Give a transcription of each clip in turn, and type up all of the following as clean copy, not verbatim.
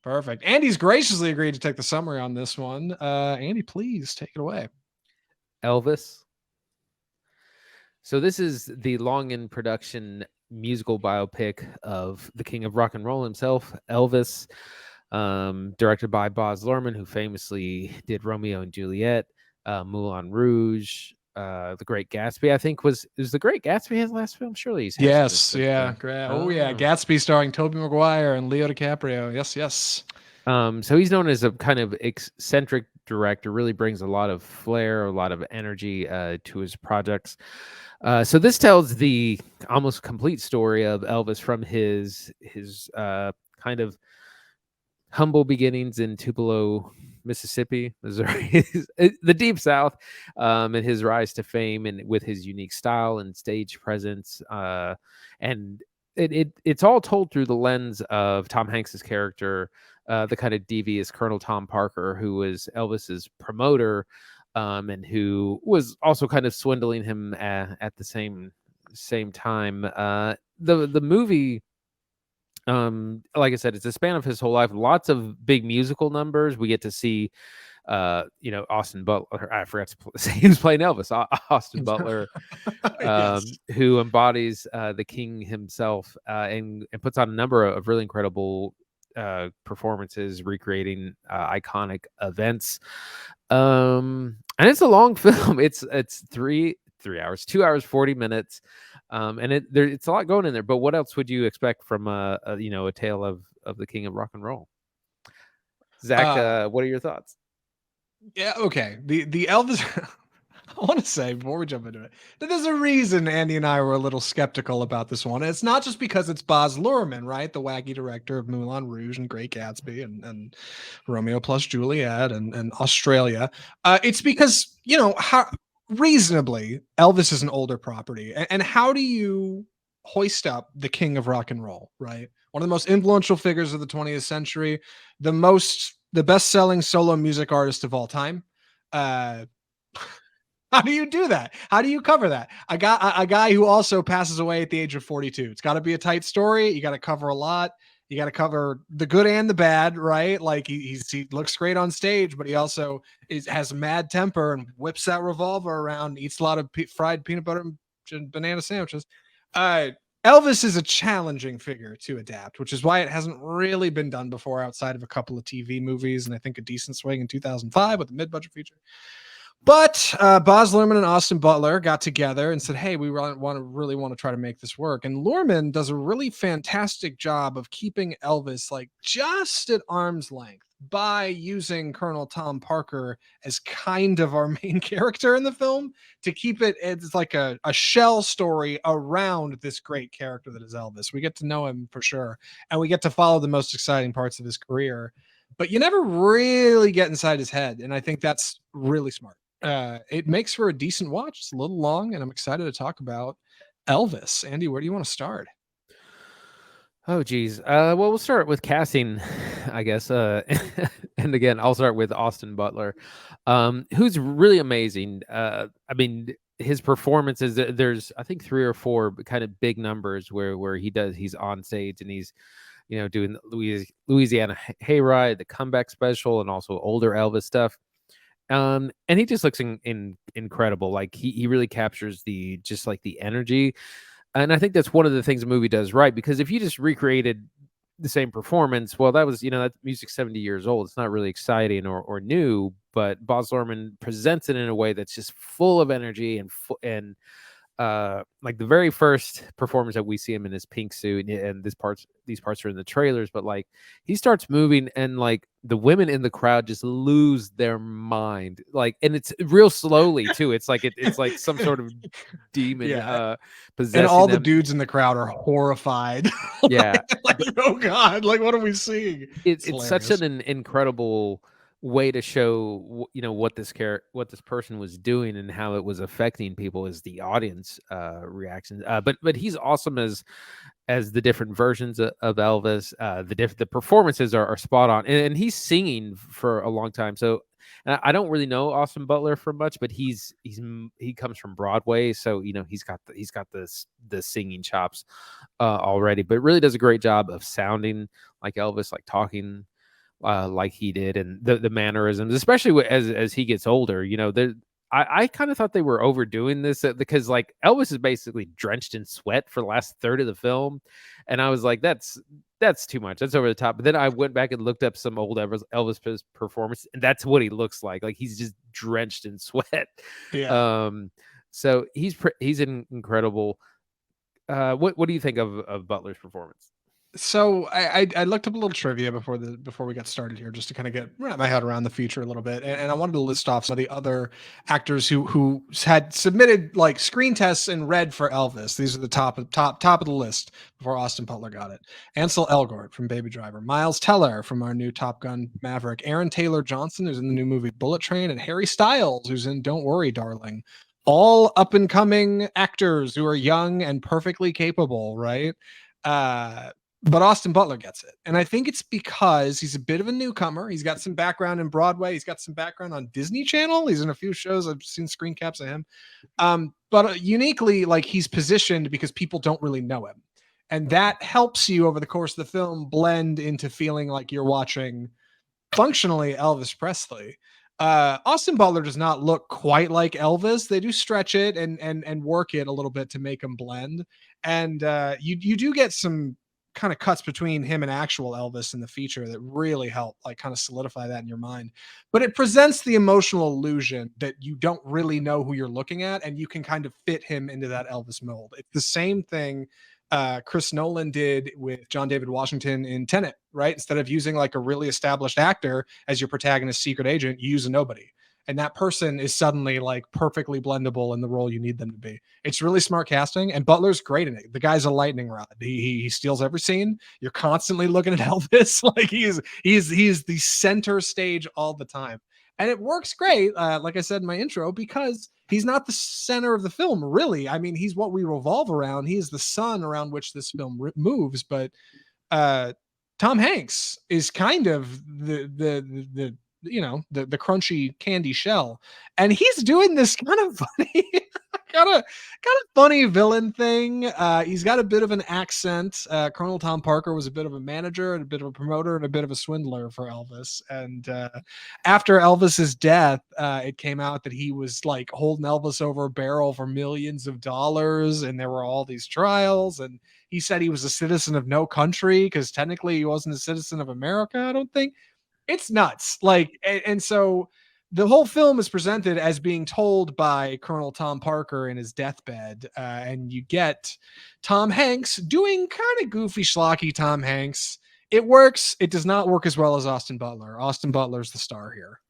Perfect. Andy's graciously agreed to take the summary on this one. Andy, please take it away. Elvis. So this is the long in production musical biopic of the king of rock and roll himself, Elvis, directed by Baz Luhrmann, who famously did Romeo and Juliet, Moulin Rouge, The Great Gatsby. I think was The Great Gatsby his last film. Surely he's had something Yes, since yeah, then. great. Oh yeah, Gatsby starring Tobey Maguire and Leo DiCaprio. Yes, yes. So he's known as a kind of eccentric director, really brings a lot of flair, a lot of energy to his projects. So this tells the almost complete story of Elvis from his kind of humble beginnings in Tupelo, Mississippi, Missouri, the deep South, and his rise to fame, and with his unique style and stage presence, and it's all told through the lens of Tom Hanks's character, the kind of devious Colonel Tom Parker, who was Elvis's promoter, and who was also kind of swindling him at the same time. The movie, like I said, it's a span of his whole life. Lots of big musical numbers. We get to see Austin Butler. I forgot to say he was playing Elvis. Austin Butler, Yes. who embodies the king himself, and puts on a number of really incredible performances, recreating iconic events. And it's a long film. It's 3 hours, 2 hours 40 minutes, and it's a lot going in there. But what else would you expect from a tale of the king of rock and roll? Zach, what are your thoughts? Yeah, okay. The Elvis I want to say before we jump into it that there's a reason Andy and I were a little skeptical about this one. And it's not just because it's Baz Luhrmann, right? The wacky director of Moulin Rouge and Great Gatsby and Romeo plus Juliet and Australia. It's because, how reasonably Elvis is an older property. And how do you hoist up the king of rock and roll, right? One of the most influential figures of the 20th century, the best-selling solo music artist of all time. Uh, how do you do that? How do you cover that? A guy who also passes away at the age of 42. It's got to be a tight story. You got to cover a lot. You got to cover the good and the bad, right? Like he looks great on stage, but he also has mad temper and whips that revolver around, eats a lot of fried peanut butter and banana sandwiches. Uh, Elvis is a challenging figure to adapt, which is why it hasn't really been done before outside of a couple of TV movies and I think a decent swing in 2005 with the mid-budget feature. But Baz Luhrmann and Austin Butler got together and said, "Hey, we really want to try to make this work." And Luhrmann does a really fantastic job of keeping Elvis like just at arm's length by using Colonel Tom Parker as kind of our main character in the film to keep it's like a shell story around this great character that is Elvis. We get to know him for sure, and we get to follow the most exciting parts of his career. But you never really get inside his head, and I think that's really smart. It makes for a decent watch. It's a little long, and I'm excited to talk about Elvis. Andy, where do you want to start? Oh, geez. Well, we'll start with casting, I guess. And again, I'll start with Austin Butler, who's really amazing. I mean, his performances. There's, I think, 3 or 4 kind of big numbers where he's on stage and he's, doing the Louisiana Hayride, the comeback special, and also older Elvis stuff. And he just looks incredible. Like he really captures the energy. And I think that's one of the things the movie does right, because if you just recreated the same performance, well, that was, that music's 70 years old. It's not really exciting or new, but Baz Luhrmann presents it in a way that's just full of energy and like the very first performance that we see him in his pink suit, and these parts are in the trailers, but like he starts moving and like the women in the crowd just lose their mind, like, and it's real slowly too. It's like it's like some sort of demon Yeah, and possessing all the them. dudes in the crowd are horrified. Yeah, like, oh god, like what are we seeing? It's it's such hilarious. an incredible way to show what this person was doing and how it was affecting people as the audience reaction. But he's awesome as the different versions of Elvis. The performances are spot on, and he's singing for a long time. So I don't really know Austin Butler for much, but he comes from Broadway, so he's got the singing chops already. But really does a great job of sounding like Elvis, like talking like he did, and the mannerisms, especially as he gets older. I kind of thought they were overdoing this because like Elvis is basically drenched in sweat for the last third of the film, and I was like, that's too much. That's over the top. But then I went back and looked up some old Elvis performance, and that's what he looks like. Like he's just drenched in sweat. Yeah. Um, so he's incredible. What do you think of Butler's performance? So I looked up a little trivia before we got started here, just to kind of wrap my head around the future a little bit, and I wanted to list off some of the other actors who had submitted like screen tests and read for Elvis. These are the top of the list before Austin Butler got it. Ansel Elgort from Baby Driver, Miles Teller from our new Top Gun Maverick, Aaron Taylor Johnson who's in the new movie Bullet Train, and Harry Styles who's in Don't Worry, Darling. All up and coming actors who are young and perfectly capable, right? Uh, but Austin Butler gets it. And I think it's because he's a bit of a newcomer. He's got some background in Broadway. He's got some background on Disney Channel. He's in a few shows. I've seen screen caps of him. But uniquely, like he's positioned because people don't really know him. And that helps you over the course of the film blend into feeling like you're watching functionally Elvis Presley. Austin Butler does not look quite like Elvis. They do stretch it and work it a little bit to make them blend. And you do get some kind of cuts between him and actual Elvis in the feature that really help like kind of solidify that in your mind. But it presents the emotional illusion that you don't really know who you're looking at, and you can kind of fit him into that Elvis mold. It's the same thing Chris Nolan did with John David Washington in Tenet, right? Instead of using like a really established actor as your protagonist secret agent, you use a nobody. And that person is suddenly like perfectly blendable in the role you need them to be. It's really smart casting, and Butler's great in it. The guy's a lightning rod. He steals every scene. You're constantly looking at Elvis like he's the center stage all the time, and it works great. Like I said in my intro, because he's not the center of the film, really. I mean, he's what we revolve around. He is the sun around which this film moves. But uh, Tom Hanks is kind of the the crunchy candy shell, and he's doing this kind of funny kind of funny villain thing. He's got a bit of an accent. Colonel Tom Parker was a bit of a manager and a bit of a promoter and a bit of a swindler for Elvis. And after Elvis's death, it came out that he was like holding Elvis over a barrel for millions of dollars, and there were all these trials. And he said he was a citizen of no country because technically he wasn't a citizen of America. I don't think it's nuts. Like, and so the whole film is presented as being told by Colonel Tom Parker in his deathbed, and you get Tom Hanks doing kind of goofy, schlocky Tom Hanks. It works. It does not work as well as Austin Butler. Austin Butler's the star here.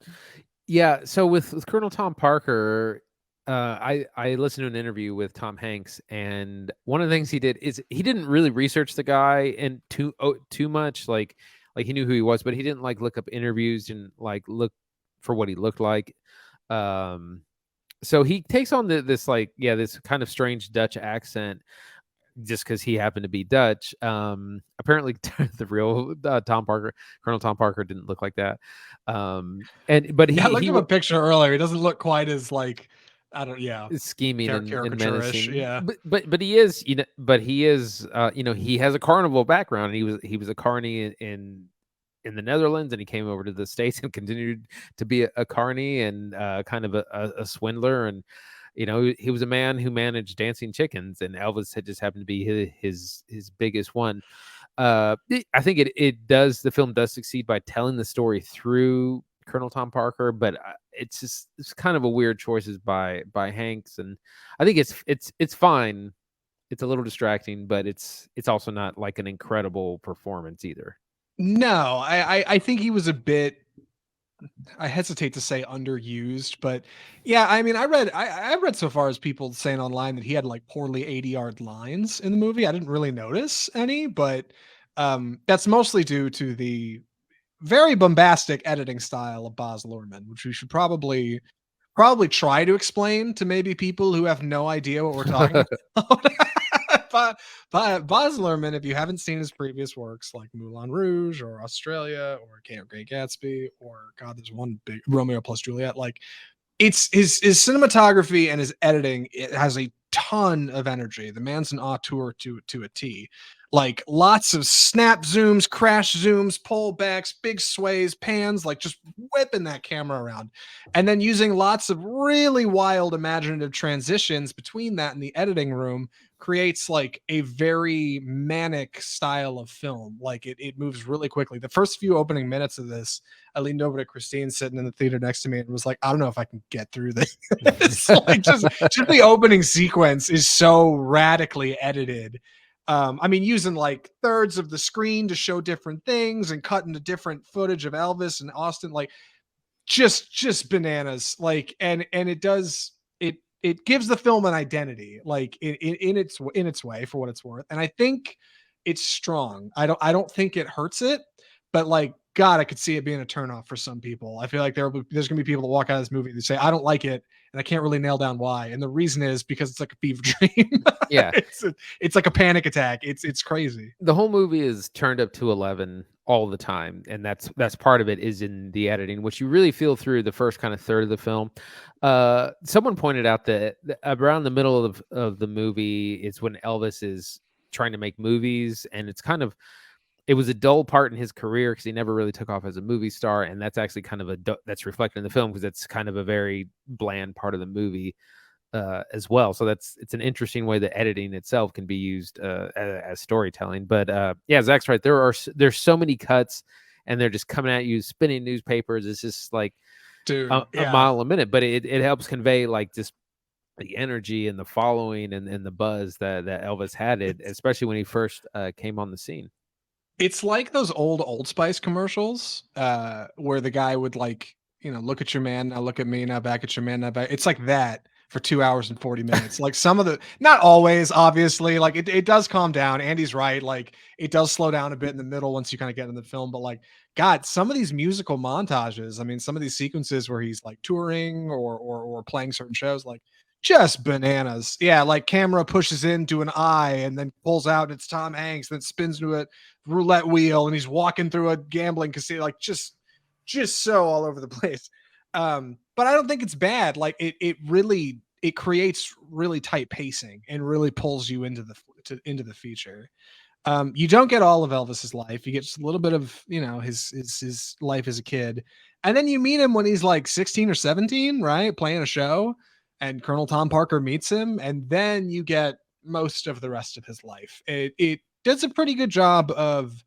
Yeah. So with Colonel Tom Parker, I listened to an interview with Tom Hanks, and one of the things he did is he didn't really research the guy and too much. Like he knew who he was, but he didn't like look up interviews and like look for what he looked like. So he takes on this this kind of strange Dutch accent just because he happened to be Dutch. Apparently, the real Colonel Tom Parker, didn't look like that. But I looked up a picture earlier. He doesn't look quite as like scheming and menacing. Yeah, but he is he has a carnival background. And he was a carny in the Netherlands, and he came over to the States and continued to be a carny and kind of a swindler. And he was a man who managed dancing chickens, and Elvis had just happened to be his biggest one. I think the film does succeed by telling the story through Colonel Tom Parker, but it's kind of a weird choices by Hanks, and I think it's fine. It's a little distracting, but it's also not like an incredible performance either. No, I think he was a bit, I hesitate to say underused, but yeah, I mean, I read so far as people saying online that he had like poorly 80-yard lines in the movie. I didn't really notice any, but that's mostly due to the very bombastic editing style of Baz Luhrmann, which we should probably try to explain to maybe people who have no idea what we're talking about. But Baz Luhrmann, if you haven't seen his previous works like Moulin Rouge or Australia or Great Gatsby or God, there's one big Romeo plus Juliet, like it's his cinematography and his editing, it has a ton of energy. The man's an auteur to a T. like lots of snap zooms, crash zooms, pullbacks, big sways, pans, like just whipping that camera around. And then using lots of really wild imaginative transitions between that and the editing room creates like a very manic style of film. Like it moves really quickly. The first few opening minutes of this, I leaned over to Christine sitting in the theater next to me and was like, I don't know if I can get through this. Like just the opening sequence is so radically edited. I mean, using like thirds of the screen to show different things and cut into different footage of Elvis and Austin, like just bananas. Like, and it does it gives the film an identity, like in its way for what it's worth. And I think it's strong. I don't think it hurts it, but like God, I could see it being a turnoff for some people. I feel like there's gonna be people that walk out of this movie and say, I don't like it, and I can't really nail down why. And the reason is because it's like a fever dream. Yeah. It's like a panic attack. It's crazy. The whole movie is turned up to 11 all the time, and that's part of it is in the editing, which you really feel through the first kind of third of the film. Someone pointed out that around the middle of the movie is when Elvis is trying to make movies, and it was a dull part in his career because he never really took off as a movie star, and that's actually kind of that's reflected in the film because it's kind of a very bland part of the movie as well. So it's an interesting way that editing itself can be used as storytelling. But yeah, Zach's right. There's so many cuts, and they're just coming at you, spinning newspapers. It's just like Dude, a mile a minute, but it helps convey like just the energy and the following and the buzz that Elvis had, especially when he first came on the scene. It's like those Old Spice commercials, where the guy would like, look at your man, now look at me, now back at your man, now back. It's like that for 2 hours and 40 minutes. Like some of not always, obviously, like it does calm down. Andy's right. Like it does slow down a bit in the middle once you kind of get in the film. But like, God, some of these musical montages, I mean, some of these sequences where he's like touring or playing certain shows, like just bananas. Yeah, like camera pushes into an eye and then pulls out and it's Tom Hanks, then spins to it roulette wheel and he's walking through a gambling casino, like just so all over the place. But I don't think it's bad. Like it really it creates really tight pacing and really pulls you into the feature. You don't get all of Elvis's life. You get just a little bit of, his life as a kid. And then you meet him when he's like 16 or 17, right? Playing a show, and Colonel Tom Parker meets him, and then you get most of the rest of his life. It does a pretty good job of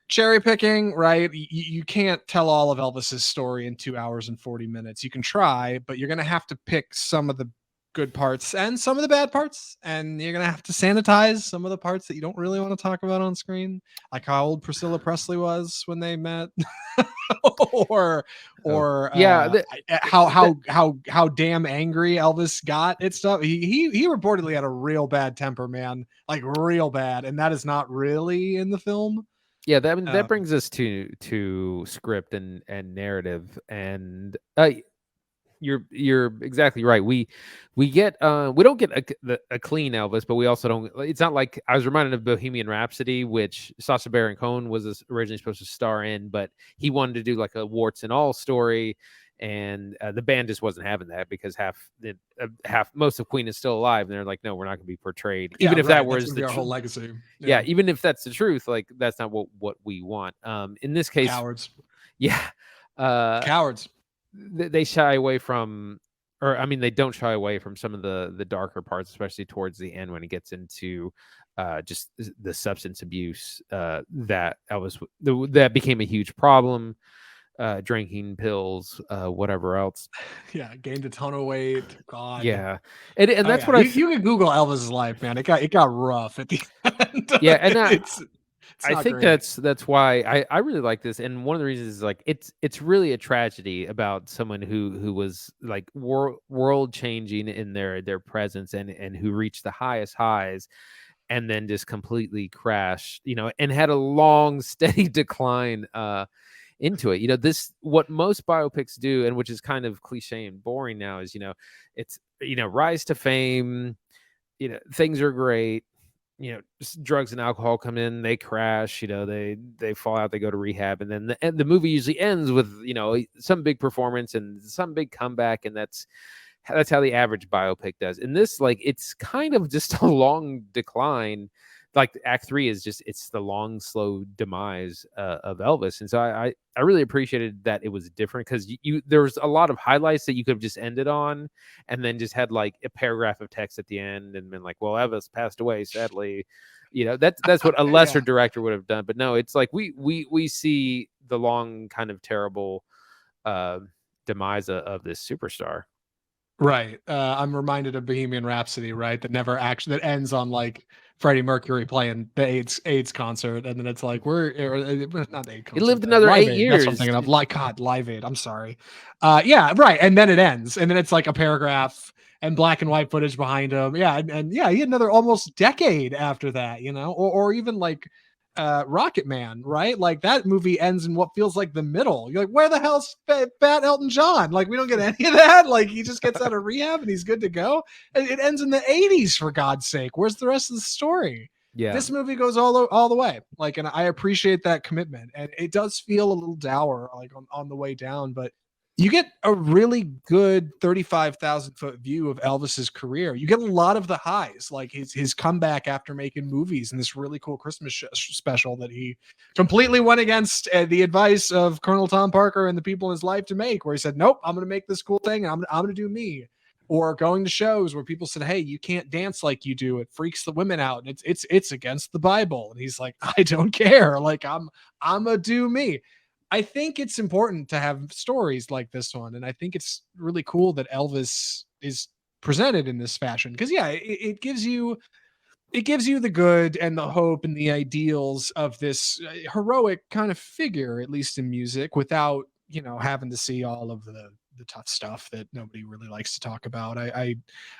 cherry picking, right? You can't tell all of Elvis's story in 2 hours and 40 minutes. You can try, but you're going to have to pick some of the good parts and some of the bad parts, and you're going to have to sanitize some of the parts that you don't really want to talk about on screen, like how old Priscilla Presley was when they met. or how damn angry Elvis got at stuff. He reportedly had a real bad temper, man, like real bad, and that is not really in the film. Yeah, that brings us to script and narrative, and you're exactly right. We get we don't get a clean Elvis, but we also don't. It's not like I was reminded of Bohemian Rhapsody, which Sacha Baron Cohen was originally supposed to star in, but he wanted to do like a warts and all story, and the band just wasn't having that because most of Queen is still alive, and they're like, no, we're not going to be portrayed, even if that was our whole legacy. Yeah, even if that's the truth, like that's not what we want. In this case, cowards. Yeah, cowards. They shy away from, or I mean, they don't shy away from some of the darker parts, especially towards the end when it gets into just the substance abuse that became a huge problem. Drinking pills, whatever else. Yeah, gained a ton of weight. God. Yeah, and that's what you can Google Elvis's life, man. It got rough at the end. Yeah, and I think great. that's why I really like this, and one of the reasons is like it's really a tragedy about someone who was like world changing in their presence and who reached the highest highs, and then just completely crashed, and had a long steady decline into it. This what most biopics do, and which is kind of cliche and boring now, is it's rise to fame, things are great. Drugs and alcohol come in, they crash, they fall out, they go to rehab, and then the movie usually ends with some big performance and some big comeback, and that's how the average biopic does. In this, like, it's kind of just a long decline like Act 3 is just it's the long, slow demise of Elvis, and so I really appreciated that it was different because you there was a lot of highlights that you could have just ended on, and then just had like a paragraph of text at the end, and been like, well, Elvis passed away sadly. That's what a lesser Yeah. director would have done, but no, it's like we see the long kind of terrible uh, demise of this superstar. Right. I'm reminded of Bohemian Rhapsody, right? That never actually that ends on like Freddie Mercury playing the AIDS concert, and then it's like not the AIDS He concert, lived another Live eight Aid. That's what I'm years. thinking of. Like God, Live Aid. I'm sorry. Yeah, right. And then it ends, and then it's like a paragraph and black and white footage behind him. Yeah, and yeah, he had another almost decade after that, or even like Rocket Man, right? Like that movie ends in what feels like the middle. You're like, where the hell's fat Elton John? Like we don't get any of that. Like he just gets out of rehab and he's good to go. It ends in the 80s for God's sake. Where's the rest of the story? Yeah. This movie goes all the way. Like, and I appreciate that commitment. And it does feel a little dour, like on the way down, but you get a really good 35,000 foot view of Elvis's career. You get a lot of the highs, like his comeback after making movies and this really cool Christmas special that he completely went against the advice of Colonel Tom Parker and the people in his life to make, where he said, nope, I'm going to make this cool thing. And I'm going to do me. Or going to shows where people said, hey, you can't dance like you do. It freaks the women out. And it's against the Bible. And he's like, I don't care. Like I'm a do me. I think it's important to have stories like this one. And I think it's really cool that Elvis is presented in this fashion. Cause yeah, it gives you the good and the hope and the ideals of this heroic kind of figure, at least in music, without, having to see all of the tough stuff that nobody really likes to talk about. I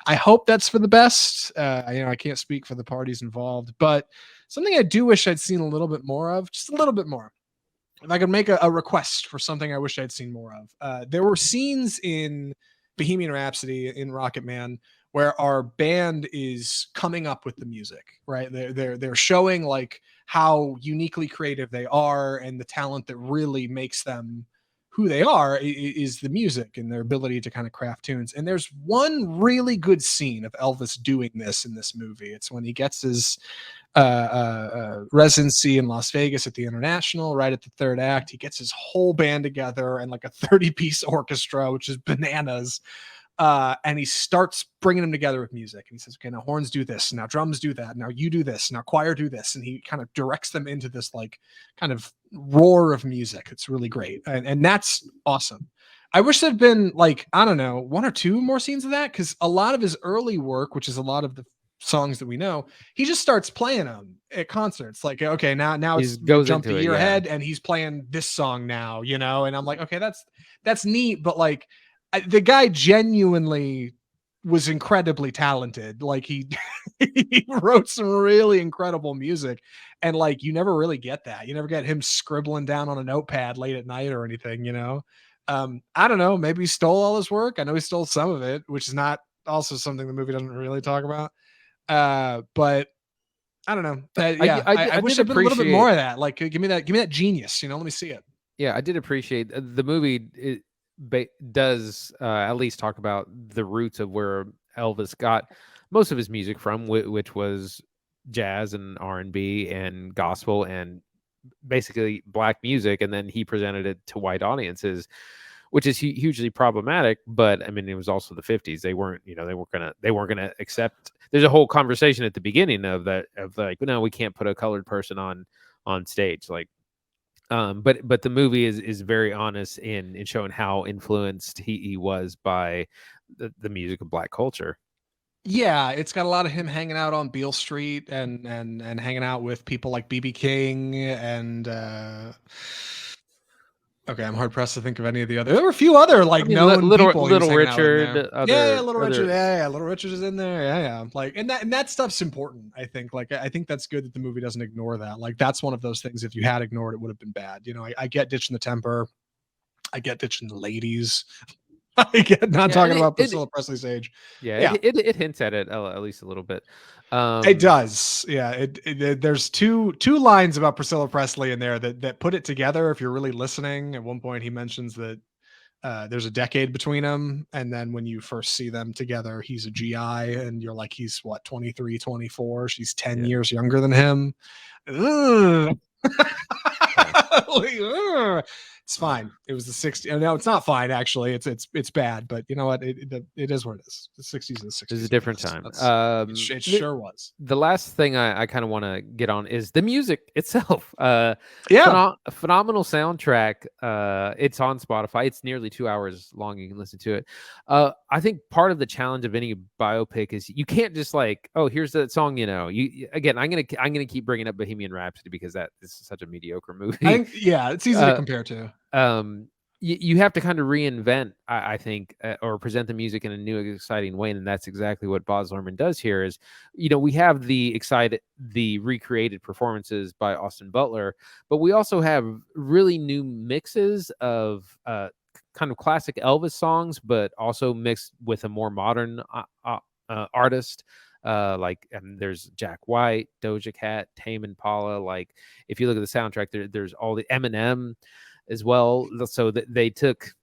hope that's for the best. I can't speak for the parties involved, but something I do wish I'd seen a little bit more of, just a little bit more. If I could make a request for something I wish I'd seen more of, there were scenes in Bohemian Rhapsody, in Rocket Man, where our band is coming up with the music, right? They're showing like how uniquely creative they are and the talent that really makes them who they are is the music and their ability to kind of craft tunes. And there's one really good scene of Elvis doing this in this movie. It's when he gets his residency in Las Vegas at the International, right at the third act. He gets his whole band together and like a 30-piece orchestra, which is bananas. And he starts bringing them together with music. And he says, okay, now horns do this. Now drums do that. Now you do this. Now choir do this. And he kind of directs them into this like kind of roar of music. It's really great. And that's awesome. I wish there'd been like, I don't know, one or two more scenes of that. Cause a lot of his early work, which is a lot of the songs that we know, he just starts playing them at concerts. Like, okay, now He it's goes jump into a it, year yeah. ahead and he's playing this song now, and I'm like, okay, that's neat. But like, the guy genuinely was incredibly talented. Like he he wrote some really incredible music, and like you never really get that. You never get him scribbling down on a notepad late at night or anything. I don't know. Maybe he stole all his work. I know he stole some of it, which is not also something the movie doesn't really talk about. But I don't know. Yeah, I wish did there'd been a little bit appreciate. more of that. Like, give me that genius. Let me see it. Yeah, I did appreciate the movie. It does at least talk about the roots of where Elvis got most of his music from, which was jazz and R&B and gospel and basically black music, and then he presented it to white audiences, which is hugely problematic. But I mean, it was also the 50s. They weren't gonna accept. There's a whole conversation at the beginning of that of like, no, we can't put a colored person on stage, like. But the movie is very honest in showing how influenced he was by the music of black culture. Yeah, it's got a lot of him hanging out on Beale Street and hanging out with people like BB King and okay, I'm hard pressed to think of any of the other. There were a few other like known people. Little Richard, Yeah, Little Richard. Yeah, Little Richard is in there. Yeah. Like, and that stuff's important. I think. Like, I think that's good that the movie doesn't ignore that. Like, that's one of those things. If you had ignored, it would have been bad. I get ditching the temper. I get ditching the ladies. I get not talking about Priscilla Presley's age. Yeah, it hints at it at least a little bit. It does. Yeah. There's two lines about Priscilla Presley in there that put it together. If you're really listening, at one point he mentions that there's a decade between them, and then when you first see them together, he's a GI, and you're like, he's what, 23, 24? She's 10 Yeah. years younger than him. Ugh. Yeah. Like, ugh. It's fine. It was the 60s. No, it's not fine actually. It's bad, but you know what? It is what it is. The 60s and the It was a 60s. I different guess. time. It sure was. The last thing I kind of want to get on is the music itself. Yeah. Phenomenal soundtrack. It's on Spotify. It's nearly 2 hours long. You can listen to it. I think part of the challenge of any biopic is you can't just like, oh, here's that song. Again, I'm gonna keep bringing up Bohemian Rhapsody because that is such a mediocre movie. I think it's easy to compare to. You have to kind of reinvent, I think, or present the music in a new, exciting way, and that's exactly what Baz Luhrmann does here. Is we have the recreated performances by Austin Butler, but we also have really new mixes of kind of classic Elvis songs, but also mixed with a more modern artist. There's Jack White, Doja Cat, Tame Impala. Like if you look at the soundtrack, there's all the Eminem as well. So they took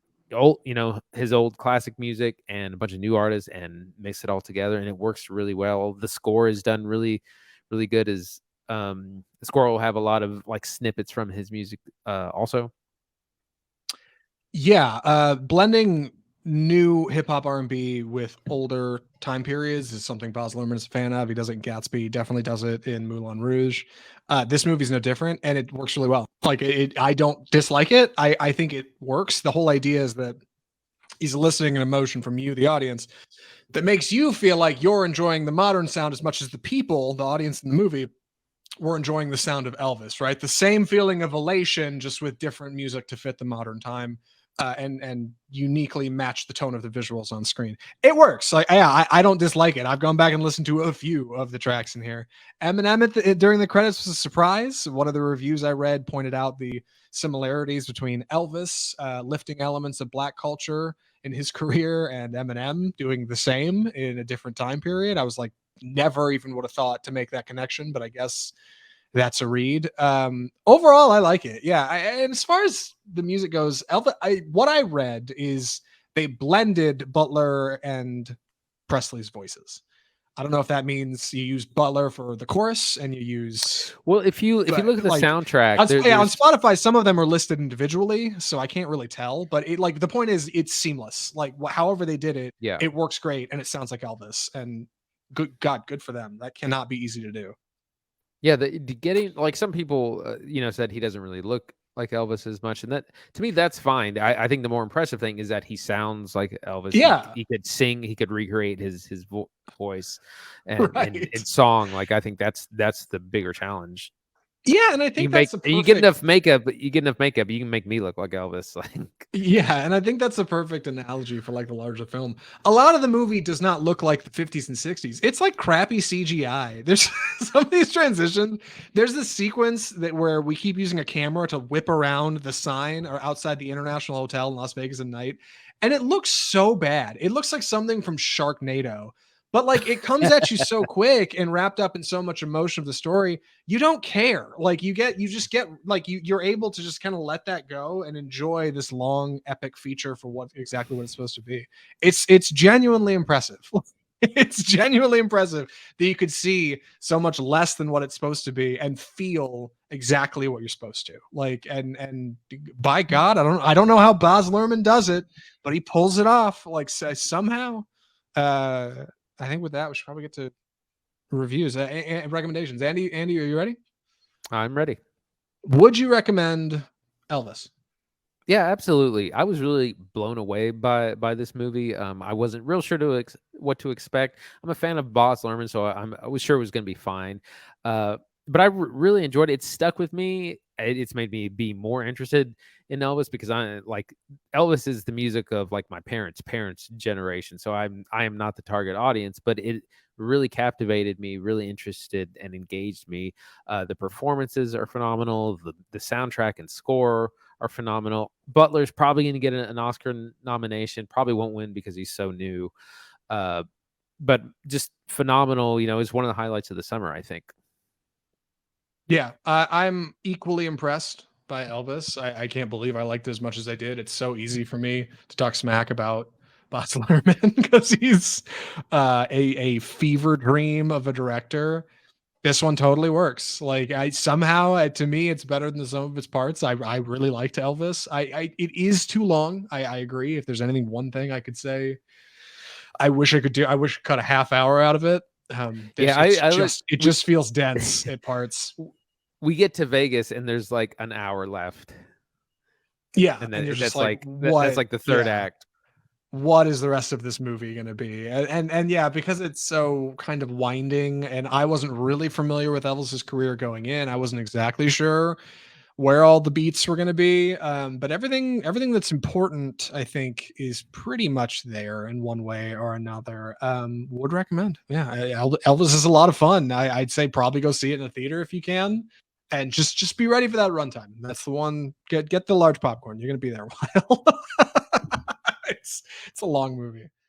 his old classic music and a bunch of new artists and mixed it all together, and it works really well. The score is done really, really good. The score will have a lot of like snippets from his music also. Yeah, blending new hip hop R&B with older time periods is something Baz Luhrmann is a fan of. He does it in Gatsby, he definitely does it in Moulin Rouge. This movie's no different, and it works really well. Like I don't dislike it. I think it works. The whole idea is that he's eliciting an emotion from you, the audience, that makes you feel like you're enjoying the modern sound as much as the people, the audience in the movie, were enjoying the sound of Elvis, right? The same feeling of elation, just with different music to fit the modern time. And uniquely match the tone of the visuals on screen. It works. Like, yeah, I don't dislike it. I've gone back and listened to a few of the tracks in here. Eminem during the credits was a surprise. One of the reviews I read pointed out the similarities between Elvis lifting elements of Black culture in his career and Eminem doing the same in a different time period. I was like, never even would have thought to make that connection, but I guess that's a read. Overall, I like it. Yeah, and as far as the music goes, what I read is they blended Butler and Presley's voices. I don't know if that means you use Butler for the chorus and you use. Well, if you look at the soundtrack, on Spotify, some of them are listed individually, so I can't really tell. But the point is, it's seamless. Like however they did it, yeah, it works great, and it sounds like Elvis. And good for them. That cannot be easy to do. Yeah, the getting like some people, said he doesn't really look like Elvis as much, and that to me that's fine. I think the more impressive thing is that he sounds like Elvis. Yeah, he could sing, he could recreate his voice and right. and song. Like I think that's the bigger challenge. Yeah, and I think you get enough makeup. You can make me look like Elvis. Like yeah, and I think that's a perfect analogy for like the larger film. A lot of the movie does not look like the 50s and 60s. It's like crappy CGI. There's some of these transitions. There's this sequence where we keep using a camera to whip around the sign or outside the International Hotel in Las Vegas at night, and it looks so bad. It looks like something from Sharknado. But like it comes at you so quick and wrapped up in so much emotion of the story, you don't care. Like you just get like you're able to just kind of let that go and enjoy this long epic feature for what it's supposed to be. It's genuinely impressive. It's genuinely impressive that you could see so much less than what it's supposed to be and feel exactly what you're supposed to. Like and by God, I don't know how Baz Luhrmann does it, but he pulls it off like somehow. I think with that, we should probably get to reviews and recommendations. Andy, are you ready? I'm ready. Would you recommend Elvis? Yeah, absolutely. I was really blown away by this movie. I wasn't real sure what to expect. I'm a fan of Baz Luhrmann, so I was sure it was going to be fine. But I really enjoyed it. It stuck with me. It's made me be more interested in Elvis because Elvis is the music of like my parents' generation. So I am not the target audience, but it really captivated me, really interested and engaged me. The performances are phenomenal. The soundtrack and score are phenomenal. Butler's probably going to get an Oscar nomination. Probably won't win because he's so new. But just phenomenal. Is one of the highlights of the summer, I think. Yeah, I'm equally impressed. by Elvis. I can't believe I liked it as much as I did. It's so easy for me to talk smack about Baz Luhrmann because he's a fever dream of a director. This one totally works. Like I somehow, to me, it's better than the sum of its parts. I really liked Elvis. It is too long. I agree. If there's anything, one thing I could say, I wish I could do. I wish I cut a half hour out of it. Yeah, It just feels dense at parts. we get to Vegas and there's like an hour left. Yeah, And and you're just that's like, that's what? like the third Yeah, act. what is the rest of this movie going to be? And yeah, because it's so kind of winding, and I wasn't really familiar with Elvis's career going in. I wasn't exactly sure where all the beats were going to be, but everything that's important, I think, is pretty much there in one way or another. Would recommend. Yeah, Elvis is a lot of fun. I'd say probably go see it in a theater if you can, and just be ready for that runtime. That's the one. Get the large popcorn. You're going to be there a while. It's a long movie.